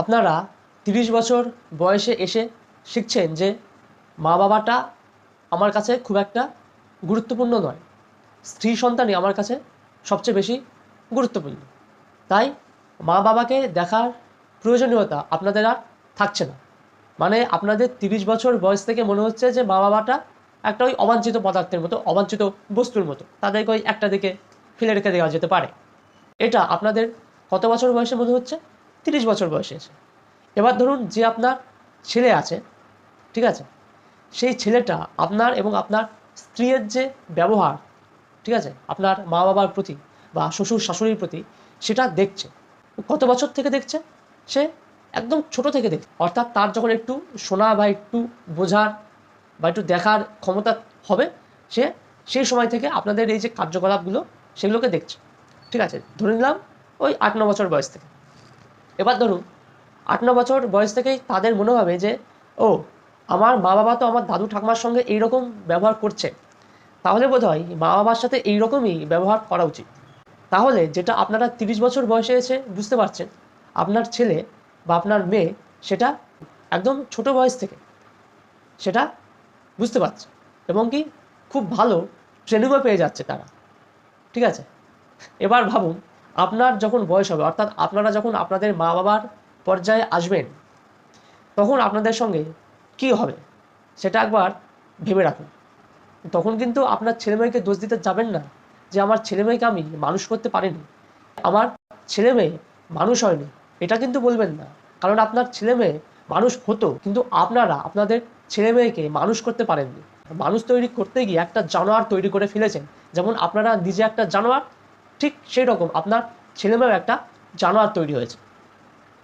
আপনারা 30 বছর বয়সে এসে শিখছেন যে মা বাবাটা আমার কাছে খুব একটা গুরুত্বপূর্ণ নয়, স্ত্রী সন্তানই আমার কাছে সবচেয়ে বেশি গুরুত্বপূর্ণ। তাই মা বাবাকে দেখার প্রয়োজনীয়তা আপনাদের আর থাকছে না। মানে আপনাদের 30 বছর বয়স থেকে মনে হচ্ছে যে মা বাবাটা একটা ওই অবাঞ্ছিত পদার্থের মতো, অবাঞ্ছিত বস্তুর মতো, তাদেরকে ওই একটা দিকে ফেলে রেখে দেওয়া যেতে পারে। এটা আপনাদের কত বছর বয়সে মনে হচ্ছে? 30 বছর বয়সে এসে। এবার ধরুন যে আপনার ছেলে আছে, ঠিক আছে, সেই ছেলেটা আপনার এবং আপনার স্ত্রীর যে ব্যবহার, ঠিক আছে, আপনার মা বাবার প্রতি বা শ্বশুর শাশুড়ির প্রতি, সেটা দেখছে। কত বছর থেকে দেখছে? সে একদম ছোট থেকে দেখছে। অর্থাৎ তার যখন একটু শোনা বা একটু বোঝার বা একটু দেখার ক্ষমতা হবে, সে সেই সময় থেকে আপনাদের এই যে কার্যকলাপগুলো সেগুলোকে দেখছে। ঠিক আছে, ধরে নিলাম ওই 8-9 বছর বয়স থেকে। এবার ধরুন 8-9 বছর বয়স থেকেই তাদের মনে হবে যে ও, আমার মা বাবা তো আমার দাদু ঠাকুমার সঙ্গে এইরকম ব্যবহার করছে, তাহলে বোধহয় মা বাবার সাথে এইরকমই ব্যবহার করা উচিত। তাহলে যেটা আপনারা 30 বছর বয়সে এসে বুঝতে পারছেন, আপনার ছেলে বা আপনার মেয়ে সেটা একদম ছোট বয়স থেকে সেটা বুঝতে পারছে, এবং কি খুব ভালো ট্রেনিংও পেয়ে যাচ্ছে তারা। ঠিক আছে, এবার ভাবুন আপনার যখন বয়স হবে, অর্থাৎ আপনারা যখন আপনাদের মা বাবার পর্যায়ে আসবেন, তখন আপনাদের সঙ্গে কী হবে সেটা একবার ভেবে রাখুন। তখন কিন্তু আপনার ছেলেমেয়েকে দোষ দিতে যাবেন না যে আমার ছেলেমেয়েকে আমি মানুষ করতে পারিনি, আমার ছেলেমেয়ে মানুষ হয়নি, এটা কিন্তু বলবেন না। কারণ আপনার ছেলেমেয়ে মানুষ হতো, কিন্তু আপনারা আপনাদের ছেলেমেয়েকে মানুষ করতে পারেননি। মানুষ তৈরি করতে গিয়ে একটা জানোয়ার তৈরি করে ফেলেছেন। যেমন আপনারা নিজে একটা জানোয়ার, ঠিক সেই রকম আপনার ছেলেমেয়েও একটা জানোয়ার তৈরি হয়েছে।